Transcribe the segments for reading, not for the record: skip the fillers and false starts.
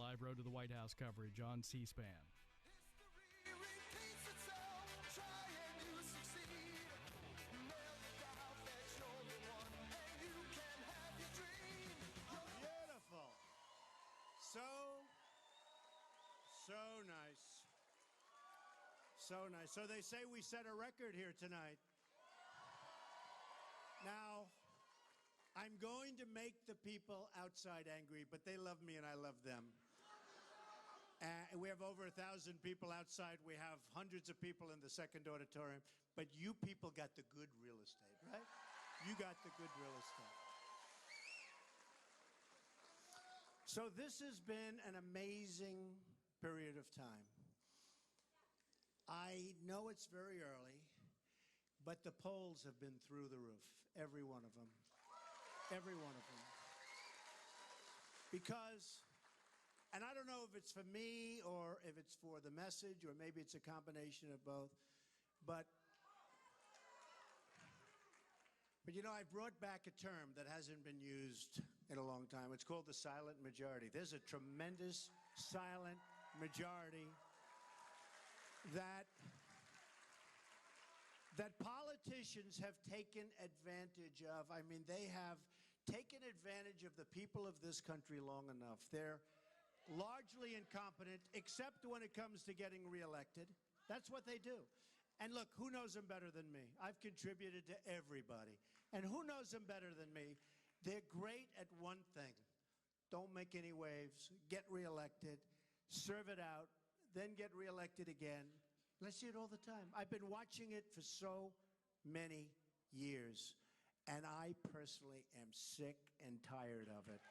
live Road to the White House coverage on C-SPAN. Beautiful. So nice. So nice. So they say we set a record here tonight. Now, I'm going to make the people outside angry, but they love me and I love them. We have over 1,000 people outside. We have hundreds of people in the second auditorium. But you people got the good real estate, right? You got the good real estate. So this has been an amazing period of time. I know it's very early, but the polls have been through the roof. Every one of them. Every one of them. Because, and I don't know if it's for me or if it's for the message or maybe it's a combination of both, but you know, I brought back a term that hasn't been used in a long time. It's called the silent majority. There's a tremendous silent majority that politicians have taken advantage of. I mean, they have taken advantage of the people of this country long enough. They're largely incompetent, except when it comes to getting reelected. That's what they do. And look, who knows them better than me? I've contributed to everybody. And who knows them better than me? They're great at one thing. Don't make any waves, get reelected, serve it out, then get reelected again. I see it all the time. I've been watching it for so many years, and I personally am sick and tired of it.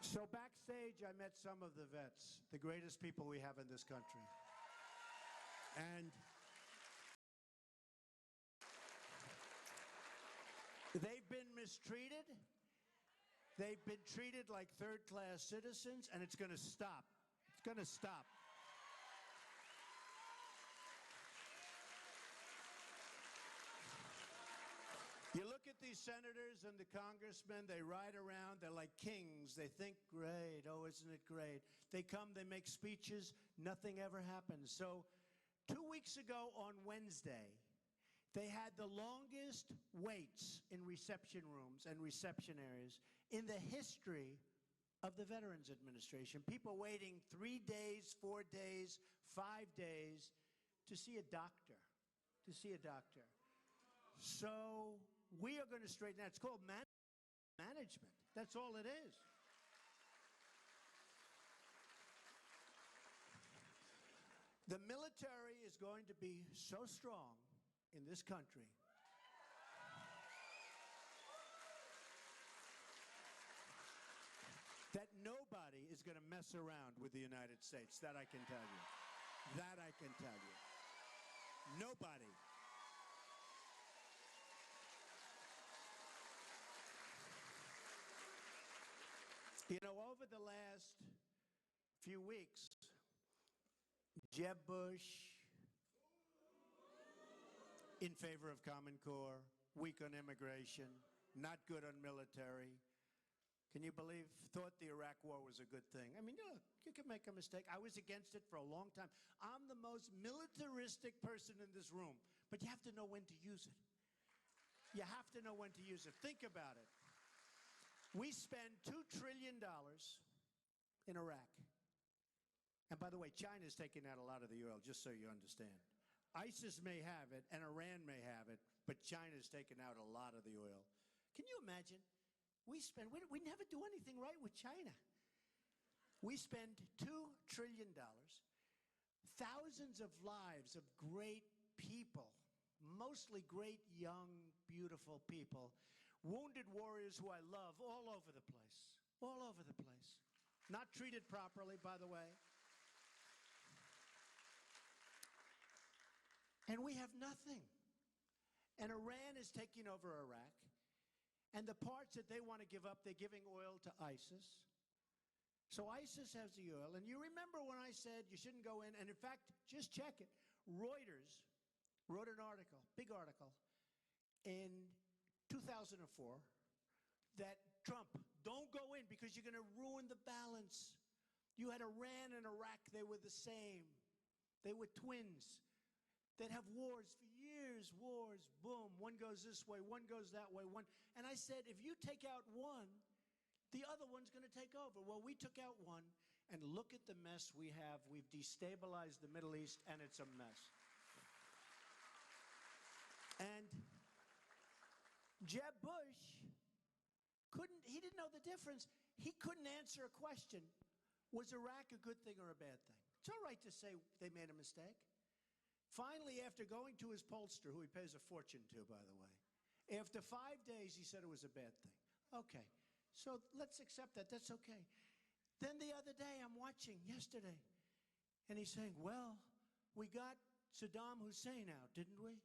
So backstage, I met some of the vets, the greatest people we have in this country. And they've been mistreated. They've been treated like third-class citizens, and it's going to stop. It's going to stop. You look at these senators and the congressmen, they ride around, they're like kings. They think, great, oh, isn't it great? They come, they make speeches, nothing ever happens. So 2 weeks ago on Wednesday, they had the longest waits in reception rooms and reception areas in the history of the Veterans Administration. People waiting 3 days, 4 days, 5 days to see a doctor, So we are going to straighten that. It's called management. That's all it is. The military is going to be so strong in this country that nobody is going to mess around with the United States. That I can tell you. That I can tell you. Nobody. You know, over the last few weeks, Jeb Bush, in favor of Common Core, weak on immigration, not good on military. Can you believe, thought the Iraq War was a good thing? I mean, look, you can make a mistake. I was against it for a long time. I'm the most militaristic person in this room, but you have to know when to use it. You have to know when to use it. Think about it. We spend $2 trillion in Iraq. And by the way, China's taking out a lot of the oil, just so you understand. ISIS may have it, and Iran may have it, but China's taken out a lot of the oil. Can you imagine? We never do anything right with China. We spend $2 trillion, thousands of lives of great people, mostly great, young, beautiful people, wounded warriors who I love all over the place, all over the place. Not treated properly, by the way. And we have nothing. And Iran is taking over Iraq. And the parts that they want to give up, they're giving oil to ISIS. So ISIS has the oil. And you remember when I said you shouldn't go in, and in fact, just check it. Reuters wrote an article, big article, in 2004 that Trump, don't go in because you're going to ruin the balance. You had Iran and Iraq, they were the same. They were twins. They'd have wars for years, wars, boom. One goes this way, one goes that way, one. And I said, if you take out one, the other one's going to take over. Well, we took out one, and look at the mess we have. We've destabilized the Middle East, and it's a mess. And Jeb Bush he didn't know the difference. He couldn't answer a question. Was Iraq a good thing or a bad thing? It's all right to say they made a mistake. Finally, after going to his pollster, who he pays a fortune to, by the way, after 5 days, he said it was a bad thing. Okay, so let's accept that. That's okay. Then the other day, I'm watching, yesterday, and he's saying, well, we got Saddam Hussein out, didn't we?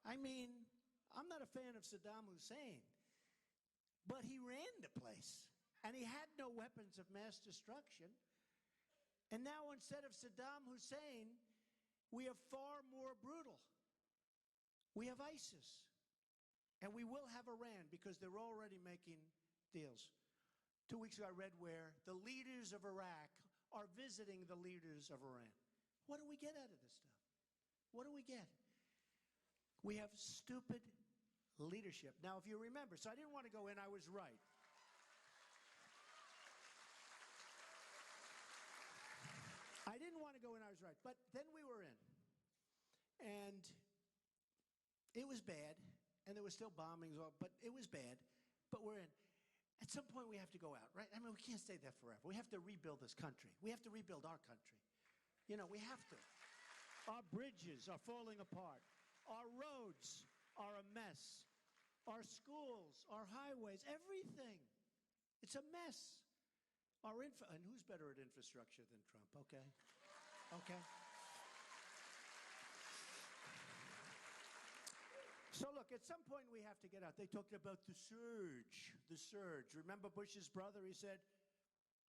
I mean, I'm not a fan of Saddam Hussein, but he ran the place, and he had no weapons of mass destruction. And now instead of Saddam Hussein, we have far more brutal. We have ISIS. And we will have Iran because they're already making deals. 2 weeks ago I read where the leaders of Iraq are visiting the leaders of Iran. What do we get out of this stuff? What do we get? We have stupid leadership. Now, if you remember, so I didn't want to go in, I was right. I didn't want to go in, I was right. But then we were in. And it was bad. And there were still bombings, but it was bad. But we're in. At some point, we have to go out, right? I mean, we can't stay there forever. We have to rebuild this country. We have to rebuild our country. You know, we have to. Our bridges are falling apart. Our roads are a mess. Our schools, our highways, everything. It's a mess. And who's better at infrastructure than Trump? Okay. Okay. So look, at some point we have to get out. They talked about the surge. The surge. Remember Bush's brother? He said,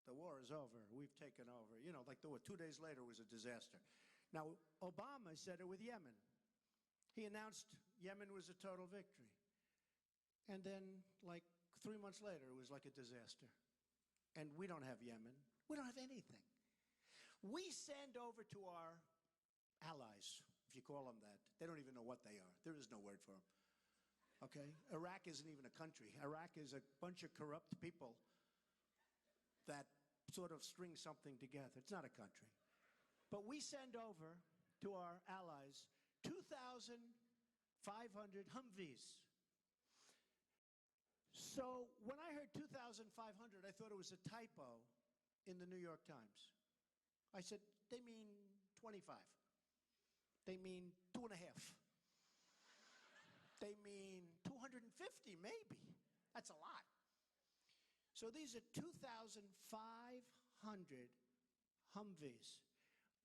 the war is over. We've taken over. You know, like the war. 2 days later was a disaster. Now, Obama said it with Yemen. He announced Yemen was a total victory. And then, like 3 months later, it was like a disaster. And we don't have Yemen. We don't have anything. We send over to our allies, if you call them that. They don't even know what they are. There is no word for them. Okay? Iraq isn't even a country. Iraq is a bunch of corrupt people that sort of string something together. It's not a country. But we send over to our allies 2,500 Humvees. So when I heard 2,500, I thought it was a typo in the New York Times. I said, they mean 25. They mean 2.5. They mean 250, maybe. That's a lot. So these are 2,500 Humvees,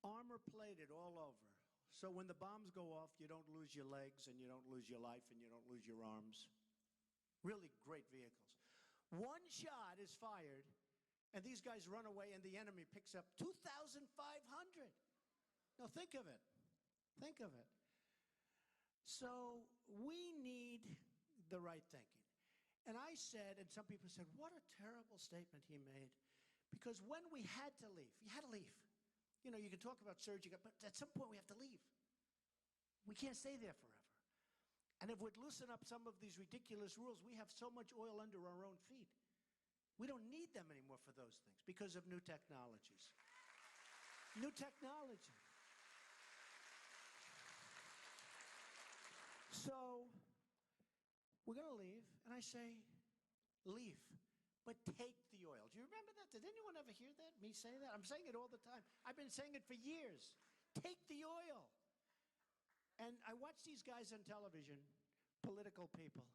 armor-plated all over. So when the bombs go off, you don't lose your legs, and you don't lose your life, and you don't lose your arms. Really great vehicles. One shot is fired, and these guys run away, and the enemy picks up 2,500. Now think of it. Think of it. So we need the right thinking. And I said, and some people said, what a terrible statement he made. Because when we had to leave, you had to leave. You know, you can talk about surging, but at some point we have to leave. We can't stay there forever. And if we'd loosen up some of these ridiculous rules, we have so much oil under our own feet. We don't need them anymore for those things because of new technologies. New technology. So we're going to leave, and I say, leave, but take the oil. Do you remember that? Did anyone ever hear that, me say that? I'm saying it all the time. I've been saying it for years. Take the oil. And I watch these guys on television, political people.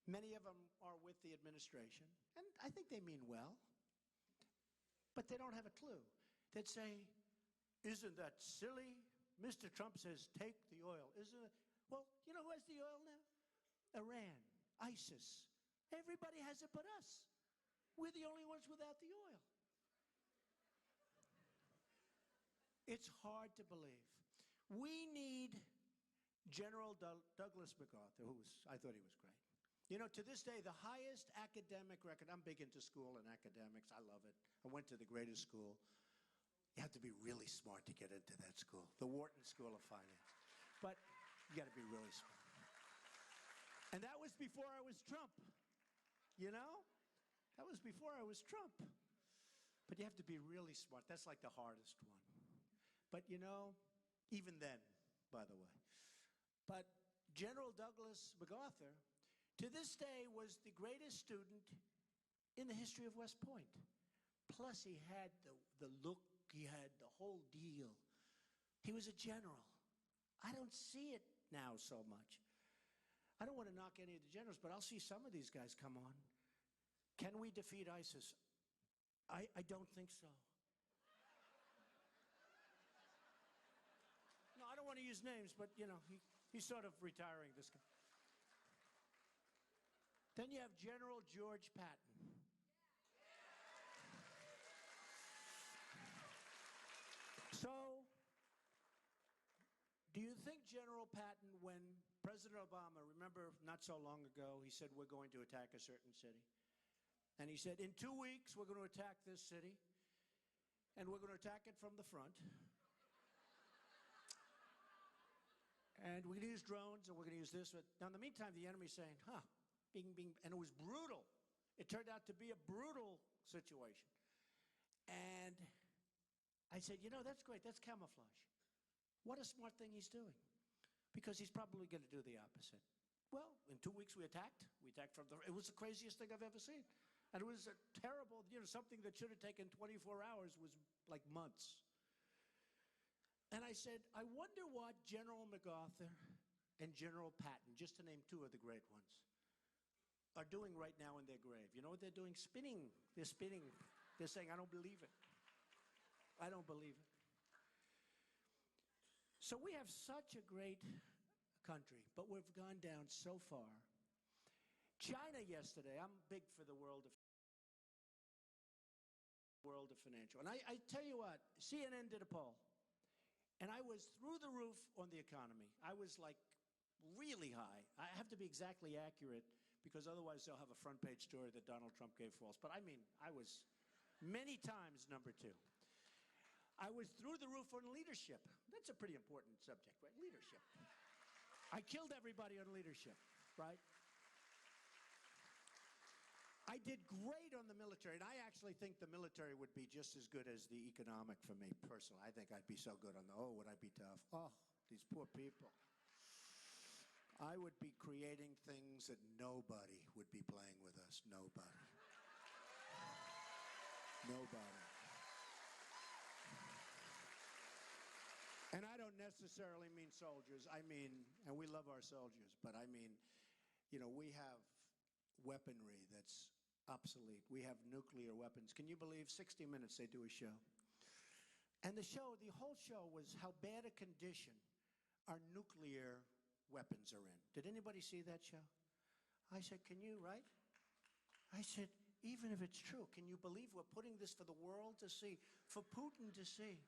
Many of them are with the administration, and I think they mean well, but they don't have a clue. They'd say, isn't that silly? Mr. Trump says, take the oil. Isn't it? Well, you know who has the oil now? Iran, ISIS. Everybody has it but us. We're the only ones without the oil. It's hard to believe. We need General Douglas MacArthur, I thought he was great. You know, to this day, the highest academic record, I'm big into school and academics. I love it. I went to the greatest school. You have to be really smart to get into that school, the Wharton School of Finance. But you got to be really smart. And that was before I was Trump, you know? That was before I was Trump. But you have to be really smart. That's like the hardest one. But, you know, even then, by the way. But General Douglas MacArthur, to this day, was the greatest student in the history of West Point. Plus, he had the look, he had the whole deal. He was a general. I don't see it now so much. I don't want to knock any of the generals, but I'll see some of these guys come on. Can we defeat ISIS? I don't think so. No, I don't want to use names, but, you know, he's sort of retiring, this guy. Then you have General George Patton. So, do you think General Patton, when President Obama, remember not so long ago, he said, we're going to attack a certain city. And he said, in 2 weeks, we're going to attack this city. And we're going to attack it from the front. And we're going to use drones, and we're going to use this. Now, in the meantime, the enemy's saying, bing, bing. And it was brutal. It turned out to be a brutal situation. And I said, you know, that's great. That's camouflage. What a smart thing he's doing. Because he's probably going to do the opposite. Well, in 2 weeks we attacked. We attacked from the... It was the craziest thing I've ever seen. And it was a terrible, you know, something that should have taken 24 hours was like months. And I said, I wonder what General MacArthur and General Patton, just to name two of the great ones, are doing right now in their grave. You know what they're doing? Spinning. They're spinning. They're saying, I don't believe it. I don't believe it. So we have such a great country, but we've gone down so far. China yesterday, I'm big for the world of financial. And I tell you what, CNN did a poll. And I was through the roof on the economy. I was like really high. I have to be exactly accurate because otherwise they'll have a front page story that Donald Trump gave false. But I mean, I was many times number two. I was through the roof on leadership. That's a pretty important subject, right? Leadership. I killed everybody on leadership, right? I did great on the military, and I actually think the military would be just as good as the economic for me personally. I think I'd be so good on would I be tough? Oh, these poor people. I would be creating things that nobody would be playing with us. Nobody. Nobody. And I don't necessarily mean soldiers. I mean, and we love our soldiers, but I mean, you know, we have weaponry that's obsolete. We have nuclear weapons. Can you believe 60 Minutes they do a show? And the whole show was how bad a condition our nuclear weapons are in. Did anybody see that show? I said, can you, right? I said, even if it's true, can you believe we're putting this for the world to see, for Putin to see?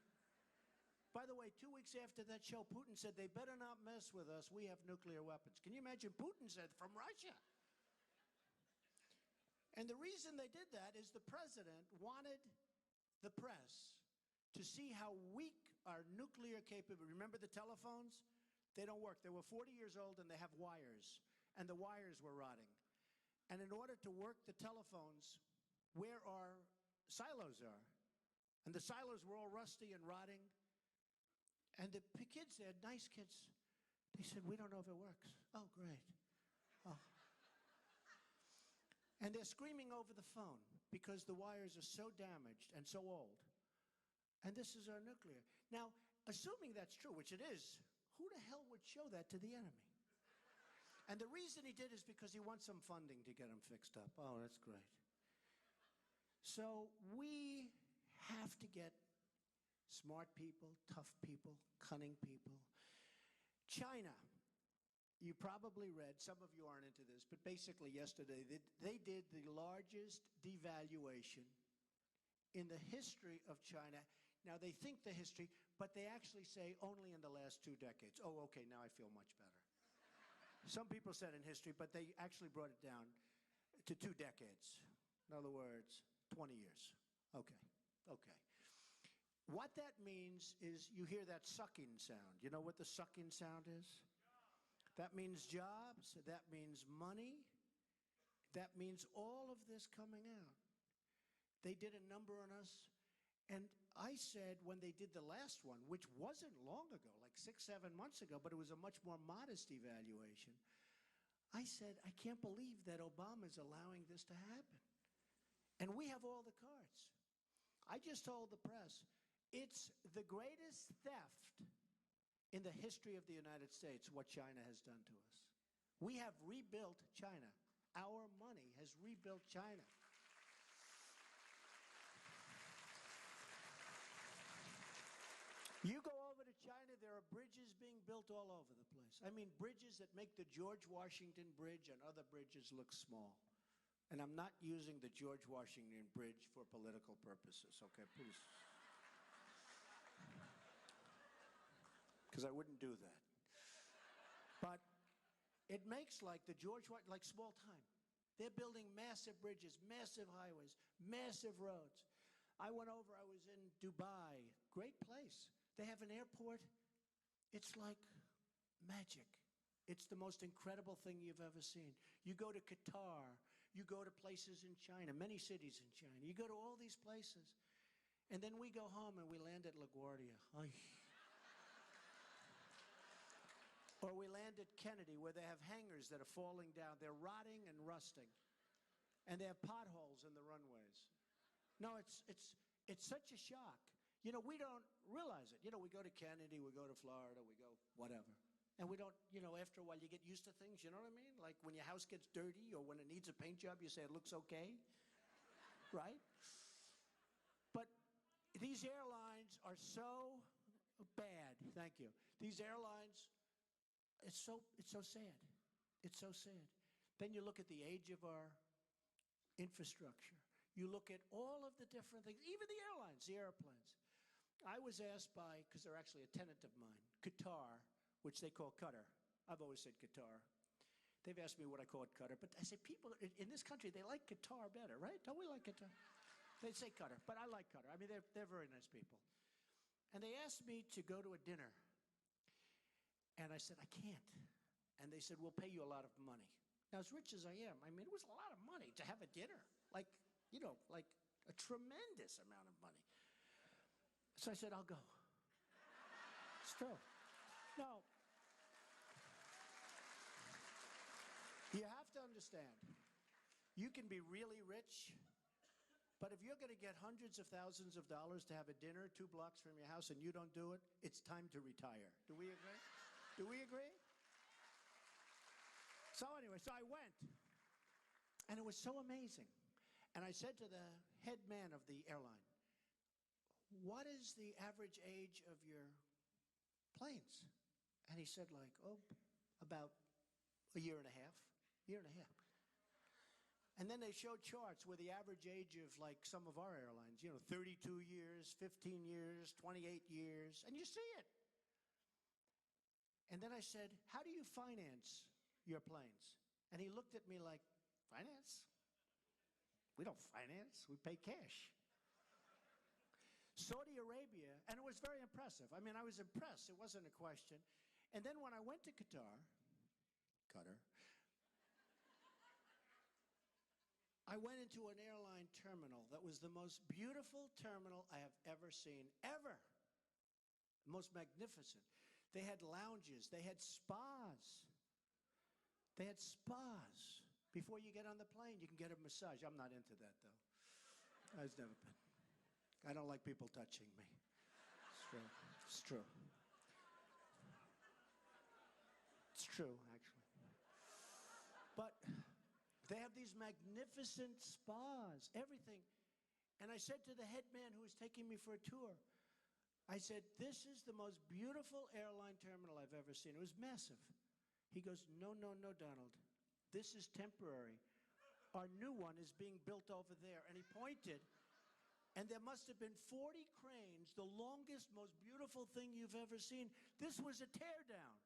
By the way, 2 weeks after that show, Putin said, they better not mess with us. We have nuclear weapons. Can you imagine? Putin said, from Russia. And the reason they did that is the president wanted the press to see how weak our nuclear capability. Remember the telephones? They don't work. They were 40 years old and they have wires. And the wires were rotting. And in order to work the telephones where our silos are, and the silos were all rusty and rotting, and the kids there, nice kids, they said, we don't know if it works. Oh, great. Oh. And they're screaming over the phone because the wires are so damaged and so old. And this is our nuclear. Now, assuming that's true, which it is, who the hell would show that to the enemy? And the reason he did is because he wants some funding to get them fixed up. Oh, that's great. So we have to get smart people, tough people, cunning people. China. You probably read, some of you aren't into this, but basically yesterday they did the largest devaluation in the history of China. Now they think the history, but they actually say only in the last 2 decades. Oh, okay, now I feel much better. Some people said in history, but they actually brought it down to 2 decades. In other words, 20 years. Okay, okay. What that means is you hear that sucking sound. You know what the sucking sound is? That means jobs. That means money. That means all of this coming out. They did a number on us. And I said when they did the last one, which wasn't long ago, like 6, 7 months ago, but it was a much more modest evaluation, I said, I can't believe that Obama's allowing this to happen. And we have all the cards. I just told the press, it's the greatest theft in the history of the United States, what China has done to us. We have rebuilt China. Our money has rebuilt China. You go over to China, there are bridges being built all over the place. I mean, bridges that make the George Washington Bridge and other bridges look small. And I'm not using the George Washington Bridge for political purposes, okay, please. Because I wouldn't do that. But it makes like the like small time. They're building massive bridges, massive highways, massive roads. I went over, I was in Dubai, great place. They have an airport. It's like magic. It's the most incredible thing you've ever seen. You go to Qatar, you go to places in China, many cities in China. You go to all these places. And then we go home and we land at LaGuardia. Ay. Or we land at Kennedy where they have hangars that are falling down. They're rotting and rusting. And they have potholes in the runways. No, it's such a shock. You know, we don't realize it. You know, we go to Kennedy, we go to Florida, we go whatever. And we don't, you know, after a while you get used to things, you know what I mean? Like when your house gets dirty or when it needs a paint job, you say it looks okay, right? But these airlines are so bad. Thank you. These airlines, it's so sad. It's so sad. Then you look at the age of our infrastructure. You look at all of the different things, even the airlines, the airplanes. I was asked by, because they're actually a tenant of mine, Qatar, which they call Qatar. I've always said Qatar. They've asked me what I call it Qatar. But I say, people in this country, they like Qatar better, right? Don't we like Qatar? They say Qatar, but I like Qatar. I mean, they're very nice people. And they asked me to go to a dinner. And I said, I can't. And they said, we'll pay you a lot of money. Now, as rich as I am, I mean, it was a lot of money to have a dinner. Like, you know, like a tremendous amount of money. So I said, I'll go. It's true. No. You have to understand, you can be really rich, but if you're going to get hundreds of thousands of dollars to have a dinner 2 blocks from your house and you don't do it, it's time to retire. Do we agree? Do we agree? So anyway, so I went, and it was so amazing. And I said to the head man of the airline, what is the average age of your planes? And he said like, oh, about a year and a half. And then they showed charts where the average age of like some of our airlines, you know, 32 years, 15 years, 28 years, and you see it. And then I said, how do you finance your planes? And he looked at me like, finance? We don't finance, we pay cash. Saudi Arabia, and it was very impressive. I mean, I was impressed. It wasn't a question. And then when I went to Qatar, I went into an airline terminal that was the most beautiful terminal I have ever seen, ever. Most magnificent. They had lounges. They had spas. Before you get on the plane, you can get a massage. I'm not into that, though. I've never been. I don't like people touching me. It's true. It's true. It's true, actually. But they have these magnificent spas, everything. And I said to the head man who was taking me for a tour, I said, this is the most beautiful airline terminal I've ever seen. It was massive. He goes, no, Donald. This is temporary. Our new one is being built over there. And he pointed And there must have been 40 cranes, the longest, most beautiful thing you've ever seen. This was a teardown.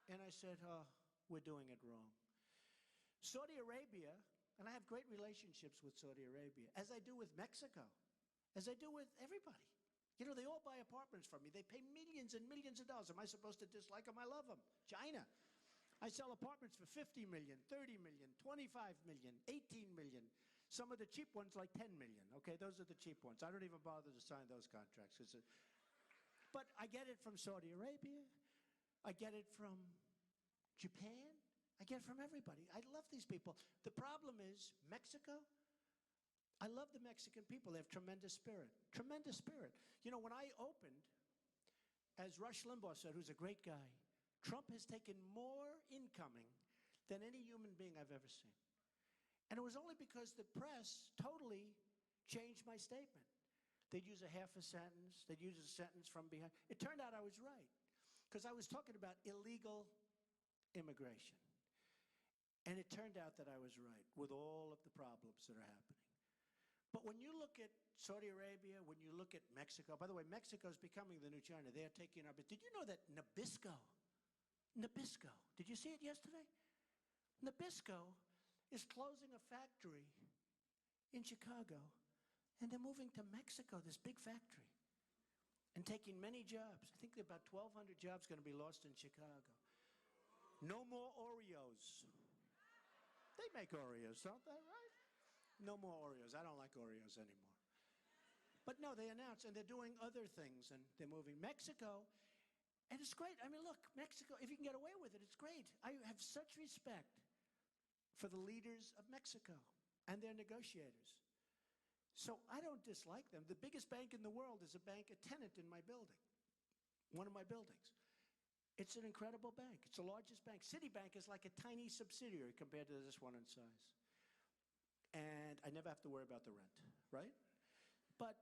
And I said, oh, we're doing it wrong. Saudi Arabia, and I have great relationships with Saudi Arabia, as I do with Mexico, as I do with everybody. You know, they all buy apartments from me. They pay millions and millions of dollars. Am I supposed to dislike them? I love them. China. I sell apartments for 50 million, 30 million, 25 million, 18 million. Some of the cheap ones like 10 million. Okay, those are the cheap ones. I don't even bother to sign those contracts. But I get it from Saudi Arabia. I get it from Japan. I get it from everybody. I love these people. The problem is Mexico. I love the Mexican people. They have tremendous spirit. Tremendous spirit. You know, when I opened, as Rush Limbaugh said, who's a great guy, Trump has taken more incoming than any human being I've ever seen. And it was only because the press totally changed my statement. They'd use a half a sentence. They'd use a sentence from behind. It turned out I was right, because I was talking about illegal immigration. And it turned out that I was right with all of the problems that are happening. But when you look at Saudi Arabia, when you look at Mexico, by the way, Mexico is becoming the new China. They are taking our, did you know that Nabisco, did you see it yesterday? Nabisco is closing a factory in Chicago, and they're moving to Mexico, this big factory, and taking many jobs. I think about 1,200 jobs going to be lost in Chicago. No more Oreos. They make Oreos, don't they, right? No more Oreos. I don't like Oreos anymore. But no, they announced, and they're doing other things, and they're moving. Mexico, and it's great. I mean, look, Mexico, if you can get away with it, it's great. I have such respect for the leaders of Mexico and their negotiators. So I don't dislike them. The biggest bank in the world is a tenant in my building, one of my buildings. It's an incredible bank. It's the largest bank. Citibank is like a tiny subsidiary compared to this one in size. And I never have to worry about the rent, right? But,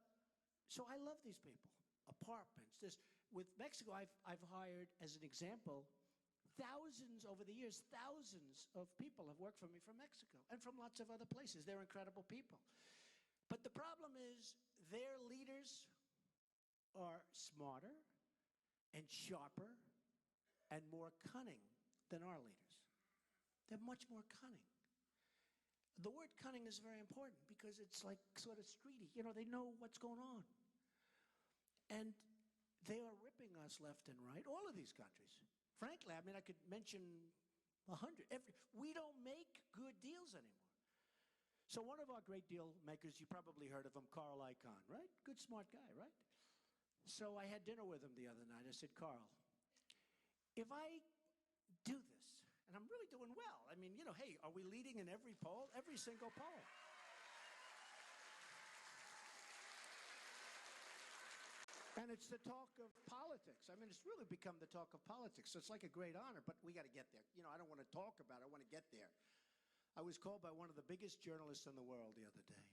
so I love these people. Apartments. With Mexico, I've hired, as an example, thousands over the years, thousands of people have worked for me from Mexico and from lots of other places. They're incredible people. But the problem is their leaders are smarter and sharper and more cunning than our leaders. They're much more cunning. The word cunning is very important because it's like sort of streety. You know, they know what's going on. And they are ripping us left and right, all of these countries. Frankly, I mean, I could mention 100. We don't make good deals anymore. So one of our great deal makers, you probably heard of him, Carl Icahn, right? Good, smart guy, right? So I had dinner with him the other night. I said, Carl, if I do this, and I'm really doing well. I mean, you know, hey, are we leading in every poll? Every single poll. And it's the talk of politics. I mean, it's really become the talk of politics. So it's like a great honor, but we got to get there. You know, I don't want to talk about it. I want to get there. I was called by one of the biggest journalists in the world the other day.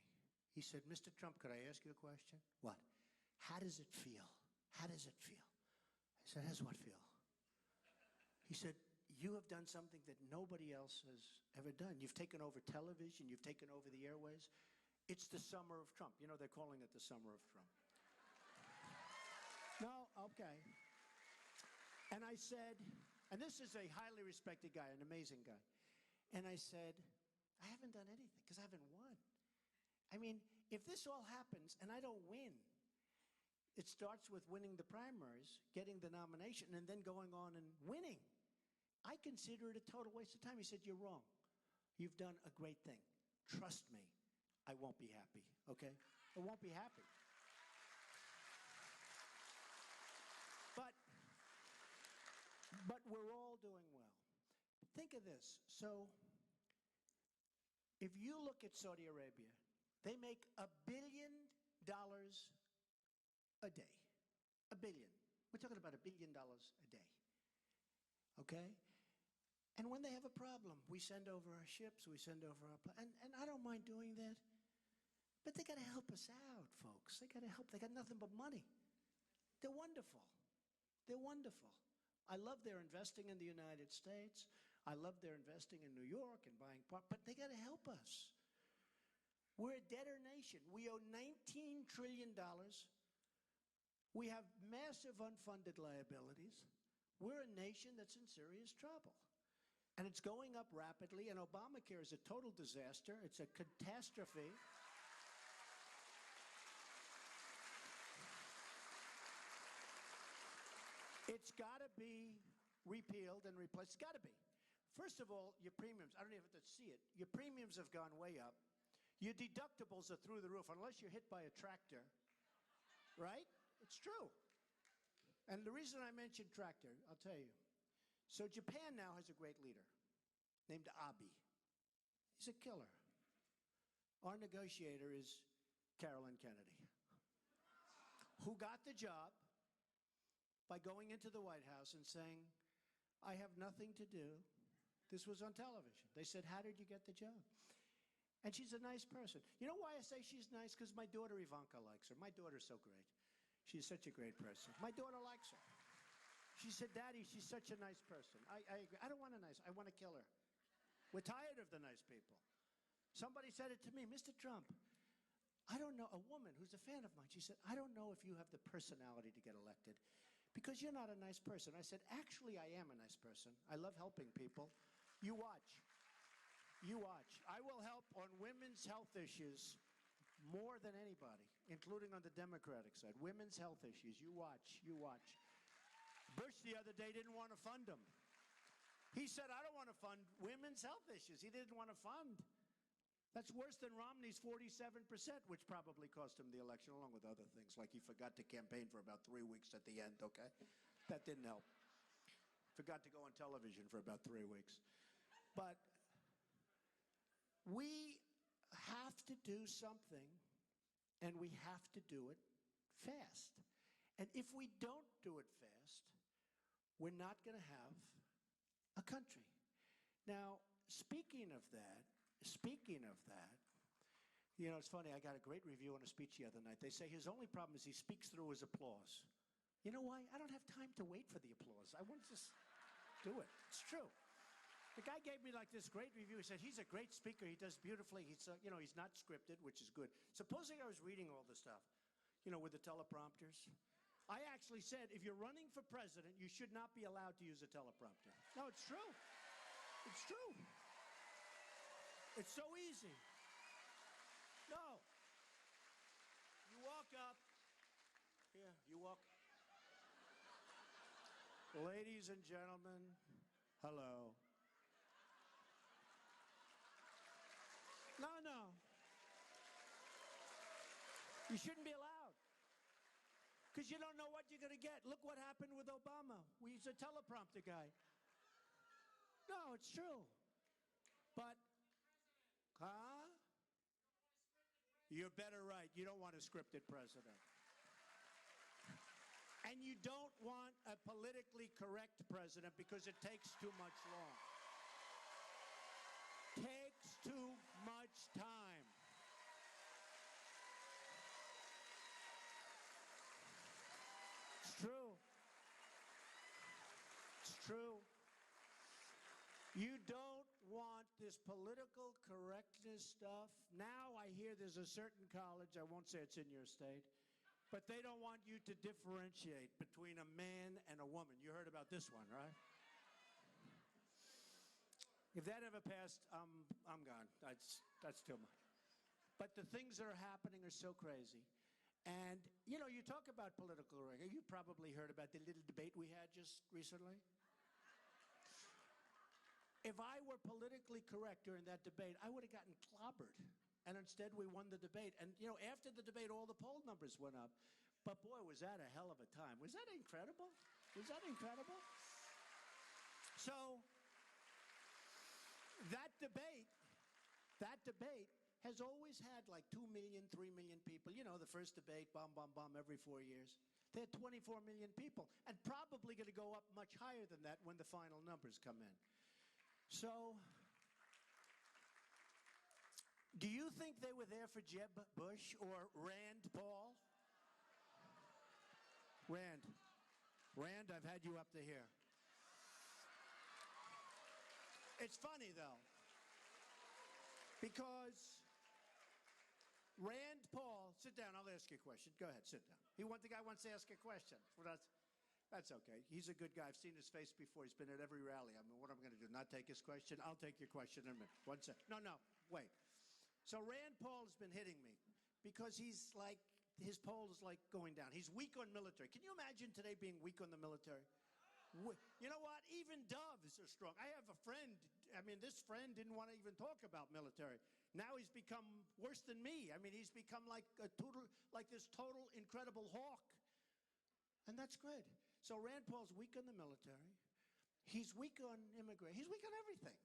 He said, Mr. Trump, could I ask you a question? What? How does it feel? How does it feel? I said, how's what feel? He said, you have done something that nobody else has ever done. You've taken over television. You've taken over the airways. It's the summer of Trump. You know, they're calling it the summer of Trump. No, okay. And I said, and this is a highly respected guy, an amazing guy. And I said, I haven't done anything because I haven't won. I mean, if this all happens and I don't win, it starts with winning the primaries, getting the nomination, and then going on and winning. I consider it a total waste of time. He said, you're wrong. You've done a great thing. Trust me, I won't be happy, okay? I won't be happy. But we're all doing well. Think of this. So if you look at Saudi Arabia, they make $1 billion a day. $1 billion. We're talking about $1 billion a day. Okay? And when they have a problem, we send over our ships, we send over our... And I don't mind doing that. But they got to help us out, folks. They got to help. They got nothing but money. They're wonderful. They're wonderful. I love their investing in the United States. I love their investing in New York and buying part, but they got to help us. We're a debtor nation. We owe $19 trillion. We have massive unfunded liabilities. We're a nation that's in serious trouble. And it's going up rapidly, and Obamacare is a total disaster. It's a catastrophe. It's got to be repealed and replaced. It's got to be. First of all, your premiums, I don't even have to see it. Your premiums have gone way up. Your deductibles are through the roof, unless you're hit by a tractor, right? It's true. And the reason I mentioned tractor, I'll tell you. So Japan now has a great leader named Abe. He's a killer. Our negotiator is Carolyn Kennedy, who got the job by going into the White House and saying, I have nothing to do. This was on television. They said, how did you get the job? And she's a nice person. You know why I say she's nice? Because my daughter Ivanka likes her. My daughter's so great. She's such a great person. My daughter likes her. She said, Daddy, she's such a nice person. I agree. I don't want a nice, I want to kill her. We're tired of the nice people. Somebody said it to me, Mr. Trump, I don't know, a woman who's a fan of mine, she said, I don't know if you have the personality to get elected because you're not a nice person. I said, actually, I am a nice person. I love helping people. You watch. You watch. I will help on women's health issues more than anybody, including on the Democratic side. Women's health issues. You watch. You watch. Bush the other day didn't want to fund them. He said, I don't want to fund women's health issues. He didn't want to fund. That's worse than Romney's 47%, which probably cost him the election, along with other things, like he forgot to campaign for about 3 weeks at the end, okay? That didn't help. Forgot to go on television for about 3 weeks. But we have to do something, and we have to do it fast. And if we don't do it fast, we're not going to have a country. Now, speaking of that, you know, it's funny, I got a great review on a speech the other night. They say his only problem is he speaks through his applause. You know why? I don't have time to wait for the applause. I want to just do it. It's true. The guy gave me like this great review. He said, he's a great speaker. He does beautifully. He's, you know, he's not scripted, which is good. Supposing I was reading all the stuff, you know, with the teleprompters. I actually said, if you're running for president, you should not be allowed to use a teleprompter. No, it's true. It's true. It's so easy. No. You walk up. Here, you walk. Ladies and gentlemen, hello. No. You shouldn't be allowed. Because you don't know what you're going to get. Look what happened with Obama. He's a teleprompter guy. No, it's true. But, huh? You're better right. You don't want a scripted president. And you don't want a politically correct president because it takes too much long. Takes too much time. It's true. It's true. You don't want this political correctness stuff. Now I hear there's a certain college, I won't say it's in your state, but they don't want you to differentiate between a man and a woman. You heard about this one, right? If that ever passed, I'm gone. That's too much. But the things that are happening are so crazy. And, you know, you talk about political rigor. You probably heard about the little debate we had just recently. If I were politically correct during that debate, I would have gotten clobbered. And instead, we won the debate. And, you know, after the debate, all the poll numbers went up. But, boy, was that a hell of a time. Was that incredible? Was that incredible? So, that debate has always had like 2 million, 3 million people. You know, the first debate, bomb, every 4 years. They had 24 million people. And probably going to go up much higher than that when the final numbers come in. So, do you think they were there for Jeb Bush or Rand Paul? Rand, I've had you up to here. It's funny, though, because Rand Paul, sit down. I'll ask you a question. Go ahead, sit down. The guy wants to ask a question. Well, that's okay. He's a good guy. I've seen his face before. He's been at every rally. I mean, what am I going to do? Not take his question? I'll take your question in a minute. One sec. No, wait. So Rand Paul has been hitting me because he's like, his poll is like going down. He's weak on military. Can you imagine today being weak on the military? You know what? Even doves are strong. I have a friend. I mean, this friend didn't want to even talk about military. Now he's become worse than me. I mean, he's become like this total incredible hawk. And that's good. So Rand Paul's weak on the military. He's weak on immigration. He's weak on everything.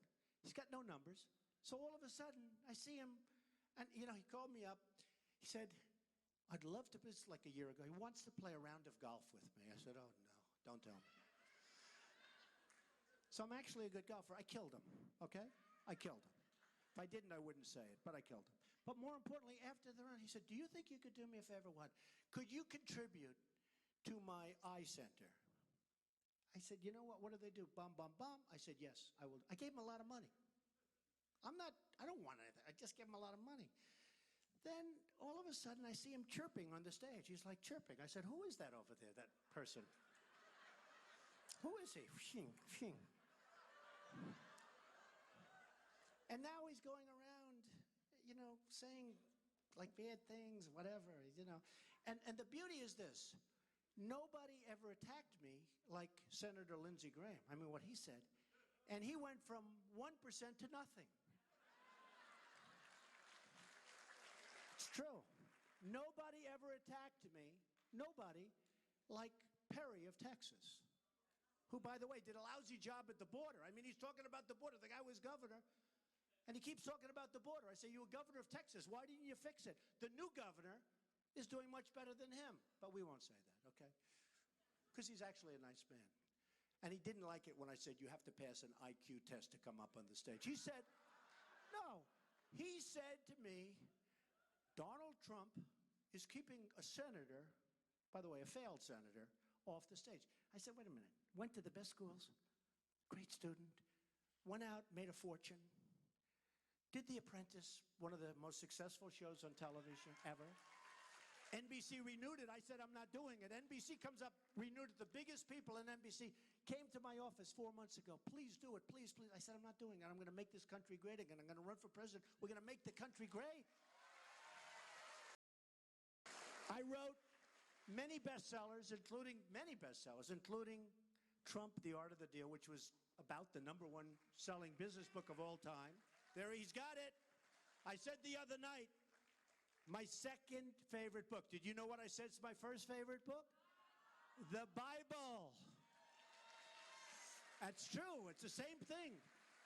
He's got no numbers. So all of a sudden, I see him, and, he called me up. He said, I'd love to, this like a year ago, he wants to play a round of golf with me. I said, oh, no, don't tell me. So I'm actually a good golfer. I killed him, okay? I killed him. If I didn't, I wouldn't say it, but I killed him. But more importantly, after the round, he said, do you think you could do me a favor? What? Could you contribute to my eye center? I said, you know what? What do they do? Bum, bum, bum. I said, yes, I will. I gave him a lot of money. I don't want anything. I just gave him a lot of money. Then all of a sudden, I see him chirping on the stage. He's like chirping. I said, who is that over there, that person? Who is he? And now he's going around, saying like bad things, whatever, And the beauty is this. Nobody ever attacked me like Senator Lindsey Graham. I mean, what he said. And he went from 1% to nothing. It's true. Nobody ever attacked me, nobody, like Perry of Texas, who, by the way, did a lousy job at the border. I mean, he's talking about the border. The guy was governor, and he keeps talking about the border. I say, you were governor of Texas. Why didn't you fix it? The new governor is doing much better than him, but we won't say that, okay? Because he's actually a nice man. And he didn't like it when I said, you have to pass an IQ test to come up on the stage. He said, no. He said to me, Donald Trump is keeping a senator, by the way, a failed senator, off the stage. I said, wait a minute. Went to the best schools, great student, went out, made a fortune, did The Apprentice, one of the most successful shows on television ever. NBC renewed it. I said, I'm not doing it. NBC comes up, renewed it. The biggest people in NBC came to my office 4 months ago. Please do it, please, please. I said, I'm not doing it. I'm going to make this country great again. I'm going to run for president. We're going to make the country great. I wrote many bestsellers, including Trump, The Art of the Deal, which was about the #1 selling business book of all time. There, he's got it. I said the other night, my second favorite book. Did you know what I said is my first favorite book? The Bible. That's true. It's the same thing.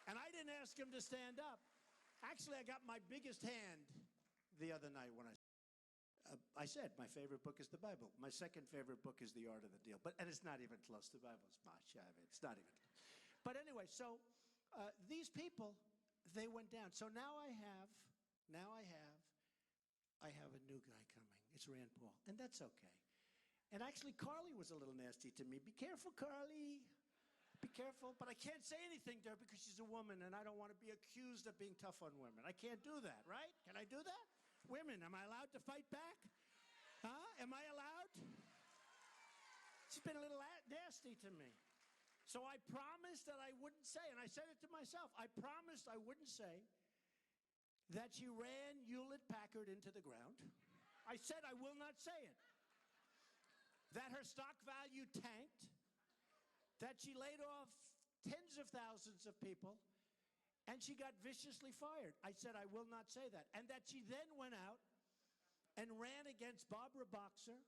And I didn't ask him to stand up. Actually, I got my biggest hand the other night when I said my favorite book is the Bible. My second favorite book is The Art of the Deal. And it's not even close. The Bible's much. It's not even close. But anyway, so these people, they went down. So now I have a new guy coming. It's Rand Paul. And that's okay. And actually, Carly was a little nasty to me. Be careful, Carly. Be careful. But I can't say anything to her because she's a woman, and I don't want to be accused of being tough on women. I can't do that, right? Can I do that? Women, am I allowed to fight back? Huh? Am I allowed? She's been a little nasty to me. So I promised that I wouldn't say, and I said it to myself, I promised I wouldn't say that she ran Hewlett-Packard into the ground. I said I will not say it. That her stock value tanked, that she laid off tens of thousands of people, and she got viciously fired. I said I will not say that. And that she then went out and ran against Barbara Boxer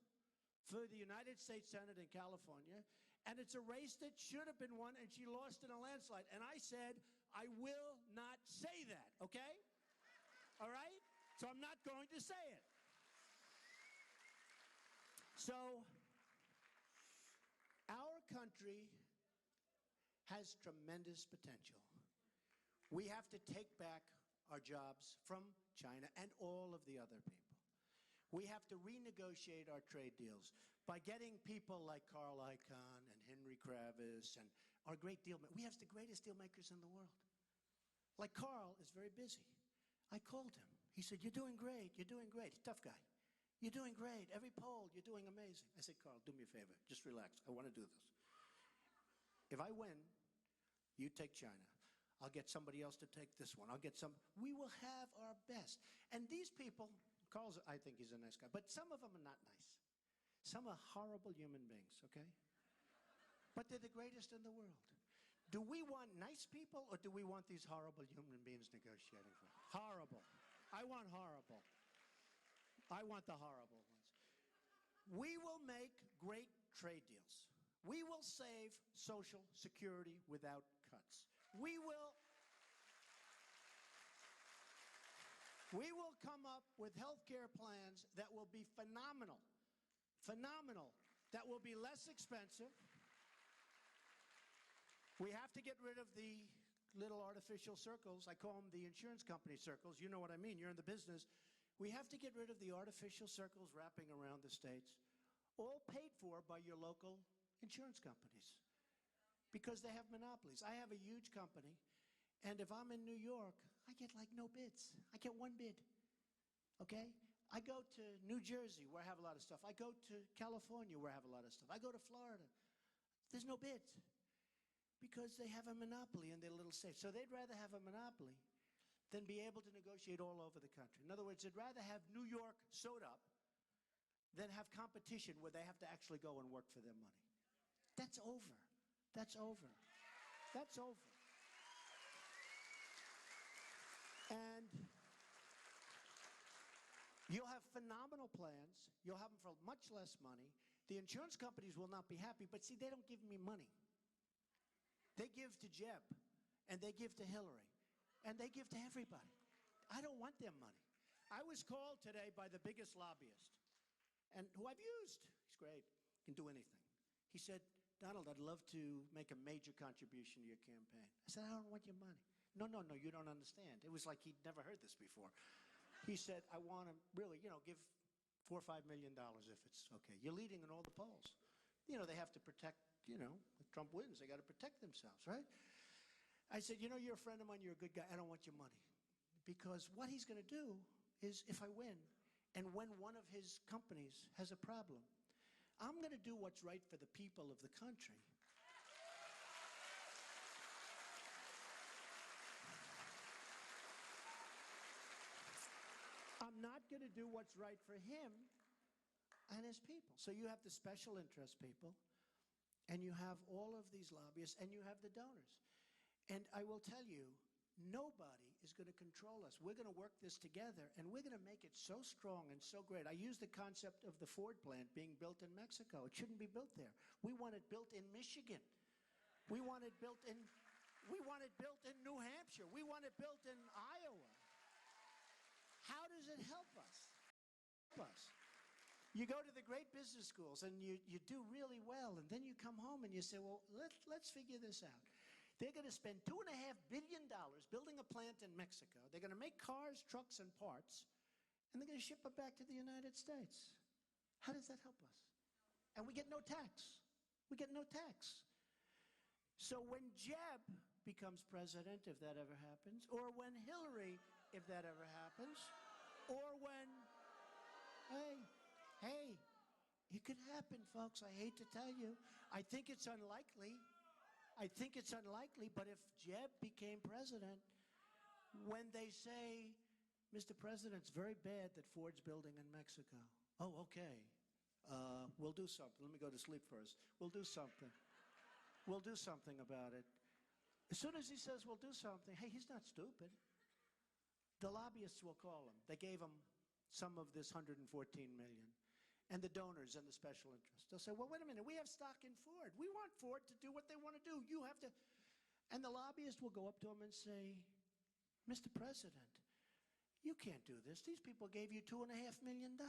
for the United States Senate in California. And it's a race that should have been won, and she lost in a landslide. And I said, I will not say that, okay? All right? So I'm not going to say it. So our country has tremendous potential. We have to take back our jobs from China and all of the other people. We have to renegotiate our trade deals by getting people like Carl Icahn and Henry Kravis and our great deal. We have the greatest deal makers in the world. Like Carl is very busy. I called him. He said, you're doing great. You're doing great. Tough guy. You're doing great. Every poll, you're doing amazing. I said, Carl, do me a favor. Just relax. I want to do this. If I win, you take China. I'll get somebody else to take this one. I'll get some. We will have our best. And these people, Carl's, I think he's a nice guy, but some of them are not nice. Some are horrible human beings, okay? But they're the greatest in the world. Do we want nice people, or do we want these horrible human beings negotiating for us? Horrible. I want horrible. I want the horrible ones. We will make great trade deals. We will save Social Security without cuts. We will come up with health care plans that will be phenomenal. Phenomenal. That will be less expensive. We have to get rid of the little artificial circles. I call them the insurance company circles. You know what I mean. You're in the business. We have to get rid of the artificial circles wrapping around the states, all paid for by your local insurance companies, because they have monopolies. I have a huge company, and if I'm in New York, I get like no bids. I get one bid, okay? I go to New Jersey, where I have a lot of stuff. I go to California, where I have a lot of stuff. I go to Florida. There's no bids, because they have a monopoly in their little states. So they'd rather have a monopoly than be able to negotiate all over the country. In other words, they'd rather have New York sewed up than have competition where they have to actually go and work for their money. That's over. That's over. That's over. And you'll have phenomenal plans. You'll have them for much less money. The insurance companies will not be happy, but see, they don't give me money. They give to Jeb, and they give to Hillary, and they give to everybody. I don't want their money. I was called today by the biggest lobbyist, and who I've used. He's great. Can do anything. He said, Donald, I'd love to make a major contribution to your campaign. I said, I don't want your money. No, you don't understand. It was like he'd never heard this before. He said, I want to really, give $4 or $5 million if it's okay. You're leading in all the polls. They have to protect, if Trump wins, they got to protect themselves, right? I said, you're a friend of mine, you're a good guy, I don't want your money. Because what he's going to do is, if I win, and when one of his companies has a problem, I'm going to do what's right for the people of the country. I'm not going to do what's right for him and his people. So you have the special interest people, and you have all of these lobbyists, and you have the donors. And I will tell you, nobody is going to control us. We're going to work this together, and we're going to make it so strong and so great. I use the concept of the Ford plant being built in Mexico. It shouldn't be built there. We want it built in Michigan. We want it built in New Hampshire. We want it built in Iowa. How does it help us? You go to the great business schools, and you do really well, and then you come home and you say, well, let's figure this out. They're going to spend $2.5 billion building a plant in Mexico. They're going to make cars, trucks, and parts, and they're going to ship them back to the United States. How does that help us? And we get no tax. We get no tax. So when Jeb becomes president, if that ever happens, or when Hillary, if that ever happens, or when, hey, it could happen, folks. I hate to tell you. I think it's unlikely. But if Jeb became president, when they say, Mr. President, it's very bad that Ford's building in Mexico. Oh, okay. We'll do something. Let me go to sleep first. We'll do something. We'll do something about it. As soon as he says we'll do something, hey, he's not stupid. The lobbyists will call him. They gave him some of this $114 million. And the donors and the special interests. They'll say, well, wait a minute, we have stock in Ford. We want Ford to do what they want to do. You have to. And the lobbyist will go up to him and say, Mr. President, you can't do this. These people gave you $2.5 million.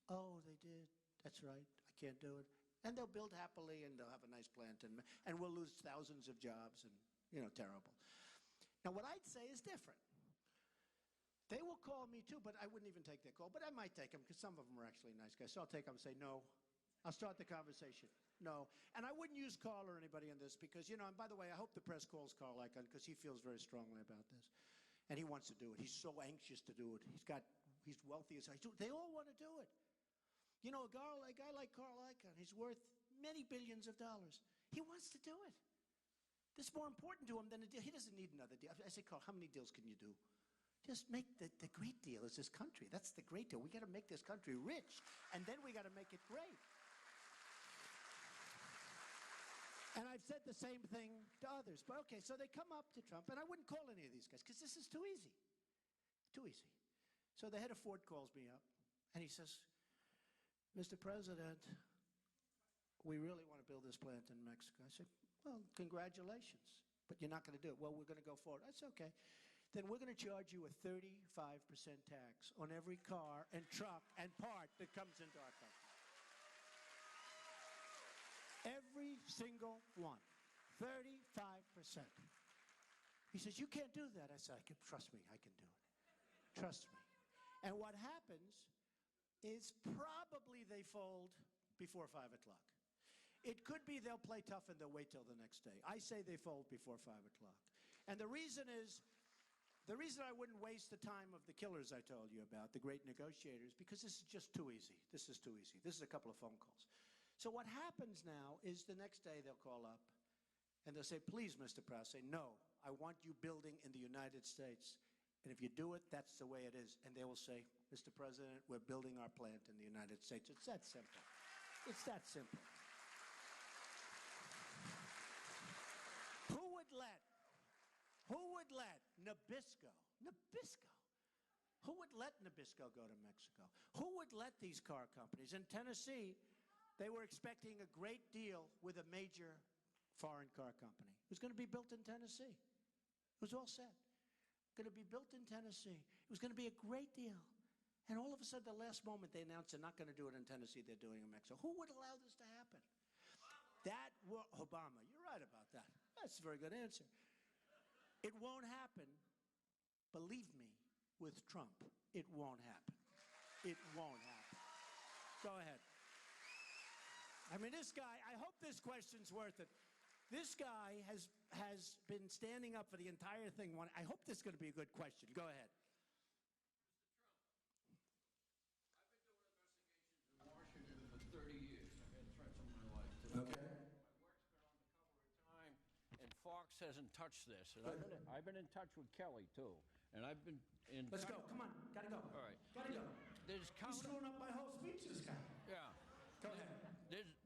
Oh, they did. That's right. I can't do it. And they'll build happily, and they'll have a nice plant, and we'll lose thousands of jobs, and, terrible. Now, what I'd say is different. They will call me too, but I wouldn't even take their call. But I might take them, because some of them are actually nice guys. So I'll take them and say, no. I'll start the conversation. No. And I wouldn't use Carl or anybody in this because, and by the way, I hope the press calls Carl Icahn because he feels very strongly about this. And he wants to do it. He's so anxious to do it. He's wealthy as they all want to do it. You know, a guy like Carl Icahn, he's worth many billions of dollars. He wants to do it. This is more important to him than a deal. He doesn't need another deal. I say, Carl, how many deals can you do? Just make the great deal is this country. That's the great deal. We got to make this country rich, and then we got to make it great. And I've said the same thing to others. But okay, so they come up to Trump, and I wouldn't call any of these guys because this is too easy. Too easy. So the head of Ford calls me up, and he says, Mr. President, we really want to build this plant in Mexico. I said, well, congratulations, but you're not going to do it. Well, we're going to go forward. That's okay. Then we're going to charge you a 35% tax on every car and truck and part that comes into our country. Every single one. 35%. He says, you can't do that. I said, trust me, I can do it. Trust me. And what happens is probably they fold before 5 o'clock. It could be they'll play tough and they'll wait till the next day. I say they fold before 5 o'clock. And the reason I wouldn't waste the time of the killers I told you about, the great negotiators, because this is just too easy. This is too easy. This is a couple of phone calls. So what happens now is the next day they'll call up and they'll say, please, Mr. Prowse, say, no, I want you building in the United States. And if you do it, that's the way it is. And they will say, Mr. President, we're building our plant in the United States. It's that simple. It's that simple. Who would let Nabisco, who would let Nabisco go to Mexico? Who would let these car companies? In Tennessee, they were expecting a great deal with a major foreign car company. It was going to be built in Tennessee. It was all set. Going to be built in Tennessee. It was going to be a great deal. And all of a sudden, the last moment, they announced they're not going to do it in Tennessee. They're doing it in Mexico. Who would allow this to happen? Obama. You're right about that. That's a very good answer. It won't happen. Believe me, with Trump, it won't happen. It won't happen. Go ahead. I mean, this guy, I hope this question's worth it. This guy has been standing up for the entire thing. I hope this is going to be a good question. Go ahead. Mr. Trump, I've been doing investigations in Washington for 30 years. I've had threats on my life, too. Okay. My work's been on the cover of Time, and Fox hasn't touched this. And I've been in touch with Kelly, too. And I've been in Let's go. Come on. Gotta go. All right. Gotta go. There's He's screwing up my whole speech, this guy. Yeah. Go ahead.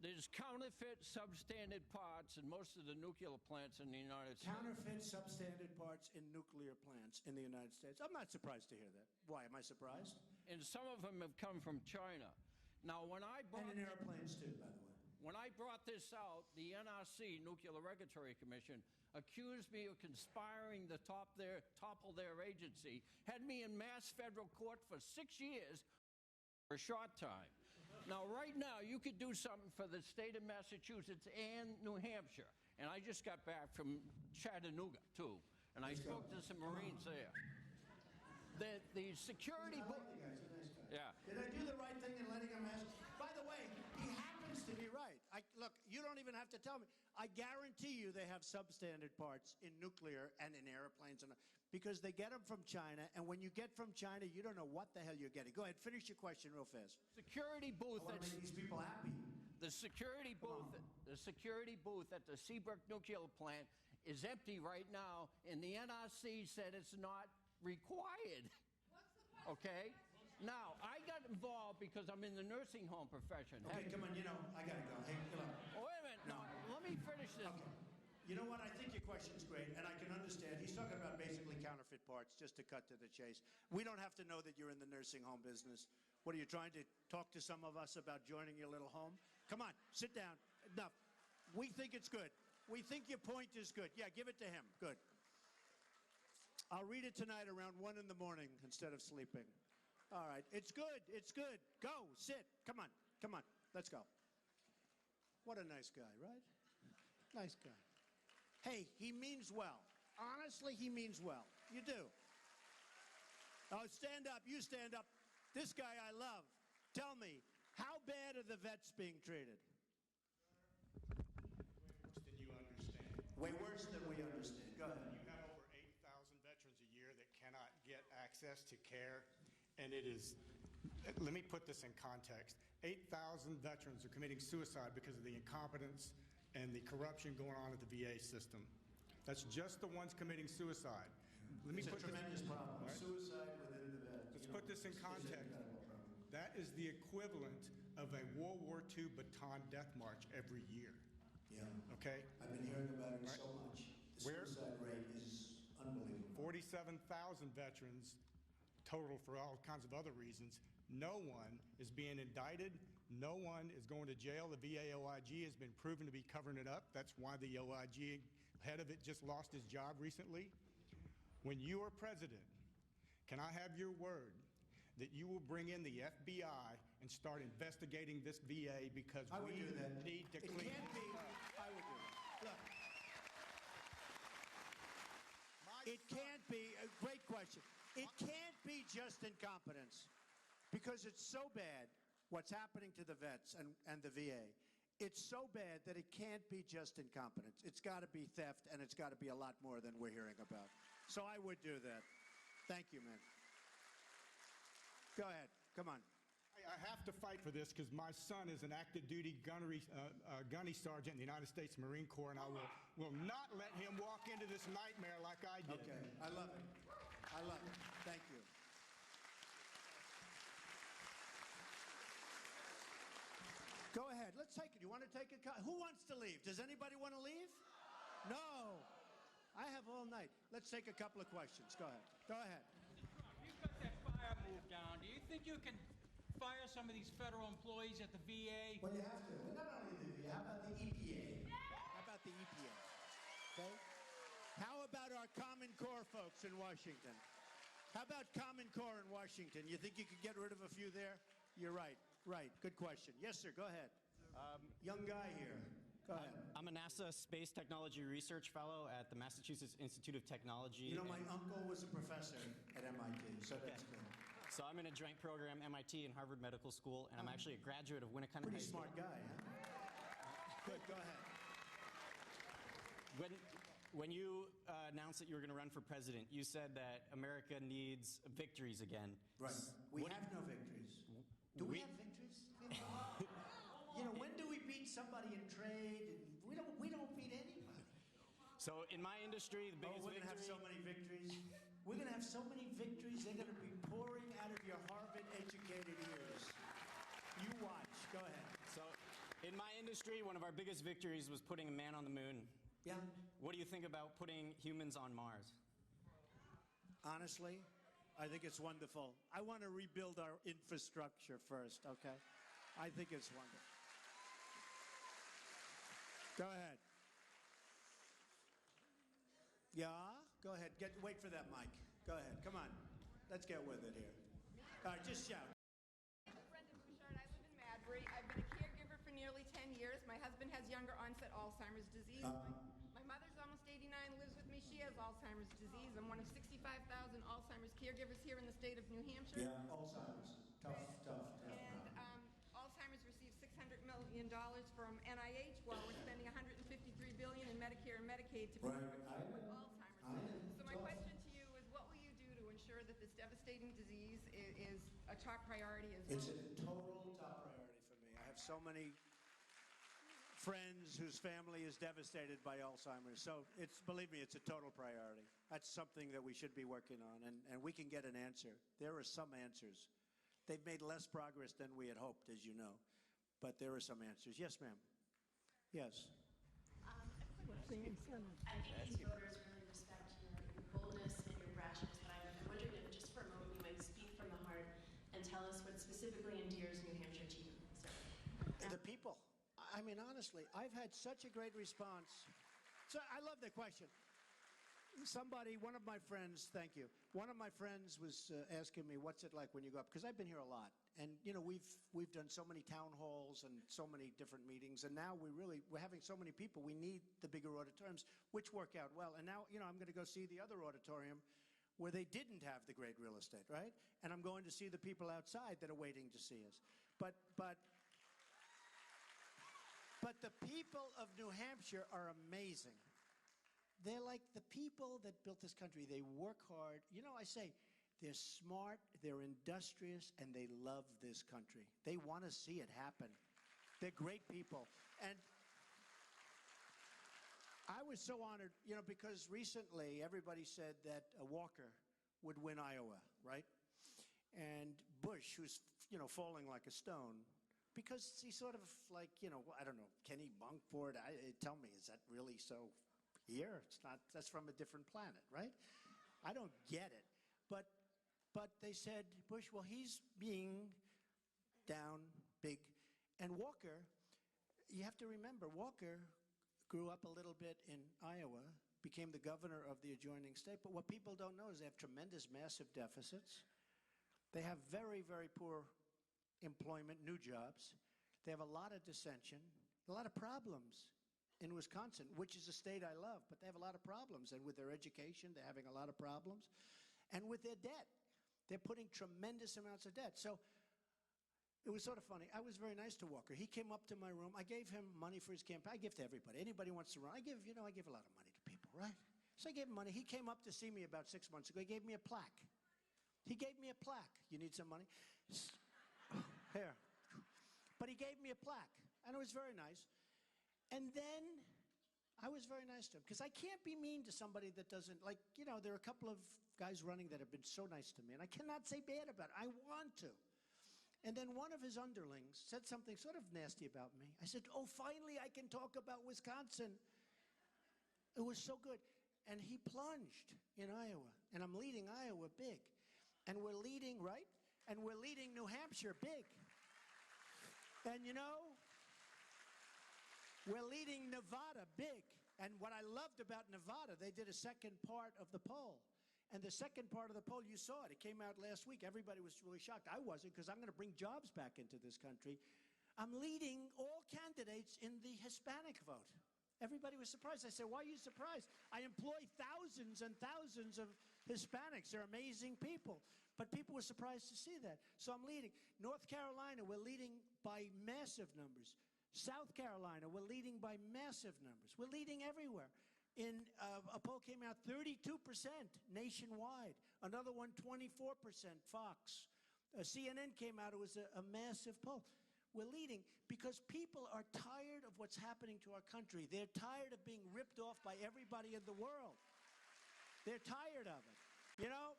There's counterfeit substandard parts in most of the nuclear plants in the United States. Counterfeit substandard parts in nuclear plants in the United States. I'm not surprised to hear that. Why? Am I surprised? And some of them have come from China. Now, when I brought... And in airplanes, too, by the way. When I brought this out, the NRC, Nuclear Regulatory Commission, accused me of conspiring to topple their agency, had me in mass federal court for 6 years for a short time. Now, right now, you could do something for the state of Massachusetts and New Hampshire. And I just got back from Chattanooga, too. And I spoke to some Marines there. The security... I like the guy. He's a nice guy. Yeah. Did I do the right thing in letting him ask? By the way, he happens to be right. Look, you don't even have to tell me. I guarantee you they have substandard parts in nuclear and in airplanes, because they get them from China, and when you get from China, you don't know what the hell you're getting. Go ahead, finish your question real fast. Security booth. I want to make these people happy. The security booth at the Seabrook nuclear plant is empty right now, and the NRC said it's not required. Okay? Now, I got involved because I'm in the nursing home profession. Okay, come on, I got to go. Hey, come on. Oh, wait a minute. No, let me finish this. Okay. You know what? I think your question's great, and I can understand. He's talking about basically counterfeit parts, just to cut to the chase. We don't have to know that you're in the nursing home business. What, are you trying to talk to some of us about joining your little home? Come on, sit down. Enough. We think it's good. We think your point is good. Yeah, give it to him. Good. I'll read it tonight around 1 in the morning instead of sleeping. All right. It's good. It's good. Go. Sit. Come on. Come on. Let's go. What a nice guy, right? Nice guy. Hey, he means well. Honestly, he means well. You do. Oh, stand up. You stand up. This guy I love. Tell me, how bad are the vets being treated? Worse than you understand. Way worse than we understand. Go ahead. You have over 8,000 veterans a year that cannot access to care, and it is, let me put this in context. 8,000 veterans are committing suicide because of the incompetence and the corruption going on at the VA system. That's just the ones committing suicide. Let me It's a put tremendous problem. Right? Suicide within the vet. Let's put this in context. That is the equivalent of a World War II baton death march every year. Yeah. Okay? I've been hearing about it Right. so much. The suicide rate is unbelievable. 47,000 veterans total for all kinds of other reasons. No one is being indicted. No one is going to jail. The VA OIG has been proven to be covering it up. That's why the OIG head of it just lost his job recently. When you are president, can I have your word that you will bring in the FBI and start investigating this VA because I would we do that. need to It clean can't be. this up. I would do that. Look. It can't be, a great question. It can't be just incompetence because it's so bad what's happening to the vets and the VA. It's so bad that it can't be just incompetence. It's got to be theft, and it's got to be a lot more than we're hearing about. So I would do that. Thank you, man. Go ahead. Come on. I have to fight for this because my son is an active duty gunny sergeant in the United States Marine Corps, and I will not let him walk into this nightmare like I did. Okay. I love it. I love it. Thank you. Go ahead. Let's take it. You want to take it? Who wants to leave? Does anybody want to leave? No. I have all night. Let's take a couple of questions. Go ahead. Go ahead. You got that fire move down. Do you think you can fire some of these federal employees at the VA? Well, you have to. But not only the VA. How about the EPA? How about the EPA? Okay. How about our Common Core folks in Washington? How about Common Core in Washington? You think you could get rid of a few there? You're right. Right. Good question. Yes, sir. Go ahead. Young guy here. Go ahead. I'm a NASA Space Technology Research Fellow at the Massachusetts Institute of Technology. You know, my uncle was a professor at MIT, so that's good. So I'm in a joint program, MIT and Harvard Medical School, and I'm actually a graduate of Winnicott Pretty High School. smart guy, huh? Good. Go ahead. When you announced that you were going to run for president, you said that America needs victories again. Right. We have no victories. Do we have victories? You know, when do we beat somebody in trade? And we don't beat anybody. So in my industry, the biggest we're going to have so many victories. We're going to have so many victories, they're going to be pouring out of your Harvard-educated ears. You watch. Go ahead. So in my industry, one of our biggest victories was putting a man on the moon. Yeah. What do you think about putting humans on Mars? Honestly, I think it's wonderful. I want to rebuild our infrastructure first, okay? I think it's wonderful. Go ahead. Yeah? Go ahead. Wait for that mic. Go ahead. Come on. Let's get with it here. All right, just shout. Brenda Bouchard. I live in Madbury. I've been a caregiver for nearly 10 years. My husband has younger onset Alzheimer's disease. My mother's almost 89, lives with me. She has Alzheimer's disease. I'm one of 65,000 Alzheimer's caregivers here in the state of New Hampshire. Yeah, Alzheimer's. Tough. And Alzheimer's receives $600 million from NIH while we're spending $153 billion in Medicare and Medicaid to prevent people with Alzheimer's. So my question to you is, what will you do to ensure that this devastating disease is a top priority as well? It's a total top priority for me. I have so many friends whose family is devastated by Alzheimer's. So believe me, it's a total priority. That's something that we should be working on, and we can get an answer. There are some answers. They've made less progress than we had hoped, as you know, but there are some answers. Yes, ma'am. Yes. I think these voters really respect your boldness and your brashness, but I'm wondering if just for a moment you might speak from the heart and tell us what specifically endears New Hampshire to you, sir. The people. I mean, honestly, I've had such a great response. So I love the question. One of my friends, thank you. One of my friends was asking me, what's it like when you go up? Because I've been here a lot. And, you know, we've done so many town halls and so many different meetings. And now we're having so many people. We need the bigger auditoriums, which work out well. And now, you know, I'm going to go see the other auditorium where they didn't have the great real estate, right? And I'm going to see the people outside that are waiting to see us. But the people of New Hampshire are amazing. They're like the people that built this country. They work hard. You know, I say, They're smart, they're industrious, and they love this country. They want to see it happen. They're great people. And I was so honored, you know, because recently everybody said that Walker would win Iowa, right? And Bush, who's, you know, falling like a stone, because he's sort of like, you know, I don't know, Kenny Bunkport, tell me, is that really so here? It's not, that's from a different planet, right? I don't get it. But they said, Bush, well, he's being down big. And Walker, you have to remember, Walker grew up a little bit in Iowa, became the governor of the adjoining state. But what people don't know is they have tremendous, massive deficits. They have very, very poor employment, new jobs. They have a lot of dissension, a lot of problems in Wisconsin, which is a state I love, but they have a lot of problems. And with their education, they're having a lot of problems. And with their debt, they're putting tremendous amounts of debt. So it was sort of funny. I was very nice to Walker. He came up to my room. I gave him money for his campaign. I give to everybody. Anybody wants to run, I give a lot of money to people, right? So I gave him money. He came up to see me about 6 months ago. He gave me a plaque. He gave me a plaque. You need some money? Here. But he gave me a plaque, and it was very nice. And then I was very nice to him, because I can't be mean to somebody that doesn't, like, you know, there are a couple of guys running that have been so nice to me, and I cannot say bad about it. I want to. And then one of his underlings said something sort of nasty about me. I said, oh, finally I can talk about Wisconsin. It was so good. And he plunged in Iowa, and I'm leading Iowa big. And we're leading, right? And we're leading New Hampshire big. And, you know, we're leading Nevada big. And what I loved about Nevada, they did a second part of the poll. And the second part of the poll, you saw it. It came out last week. Everybody was really shocked. I wasn't, because I'm going to bring jobs back into this country. I'm leading all candidates in the Hispanic vote. Everybody was surprised. I said, why are you surprised? I employ thousands and thousands of Hispanics. They're amazing people. But people were surprised to see that. So I'm leading. North Carolina, we're leading by massive numbers. South Carolina, we're leading by massive numbers. We're leading everywhere. In a poll came out 32% nationwide. Another one, 24%, Fox. CNN came out, it was a massive poll. We're leading because people are tired of what's happening to our country. They're tired of being ripped off by everybody in the world. They're tired of it. You know,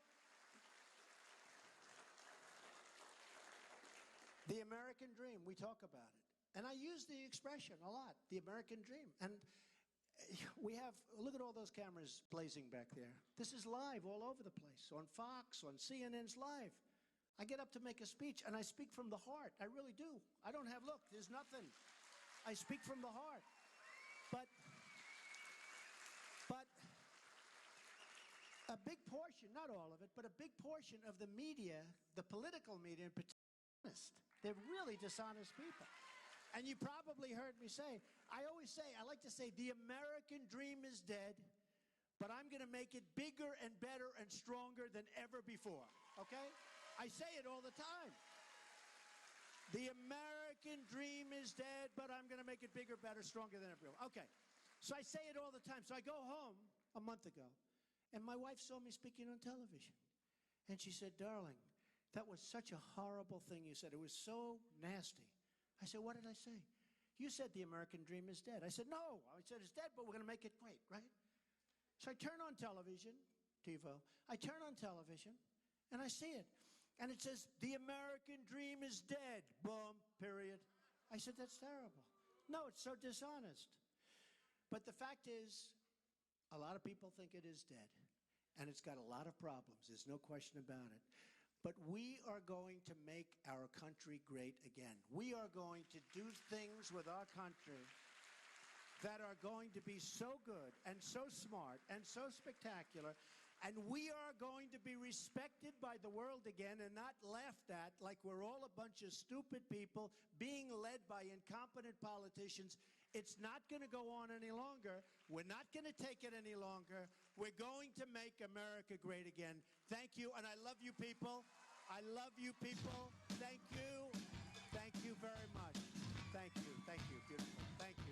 the American dream, we talk about it. And I use the expression a lot, the American dream. And we have, look at all those cameras blazing back there. This is live all over the place, on Fox, on CNN's live. I get up to make a speech, and I speak from the heart. I really do. I don't have, look, there's nothing. I speak from the heart. But a big portion, not all of it, but a big portion of the media, the political media in particular, they're really dishonest people. And you probably heard me say, I like to say, the American dream is dead, but I'm going to make it bigger and better and stronger than ever before, okay? I say it all the time. The American dream is dead, but I'm going to make it bigger, better, stronger than ever before. Okay, so I say it all the time. So I go home a month ago, and my wife saw me speaking on television. And she said, darling, that was such a horrible thing you said. It was so nasty. I said, what did I say? You said the American dream is dead. I said, no. I said, it's dead, but we're going to make it great, right? So I turn on television, TiVo. I turn on television, and I see it. And it says, the American dream is dead, boom, period. I said, that's terrible. No, it's so dishonest. But the fact is, a lot of people think it is dead. And it's got a lot of problems. There's no question about it. But we are going to make our country great again. We are going to do things with our country that are going to be so good and so smart and so spectacular. And we are going to be respected by the world again and not laughed at like we're all a bunch of stupid people being led by incompetent politicians. It's not going to go on any longer. We're not going to take it any longer. We're going to make America great again. Thank you, and I love you people. I love you people. Thank you. Thank you very much. Thank you. Thank you. Beautiful. Thank you.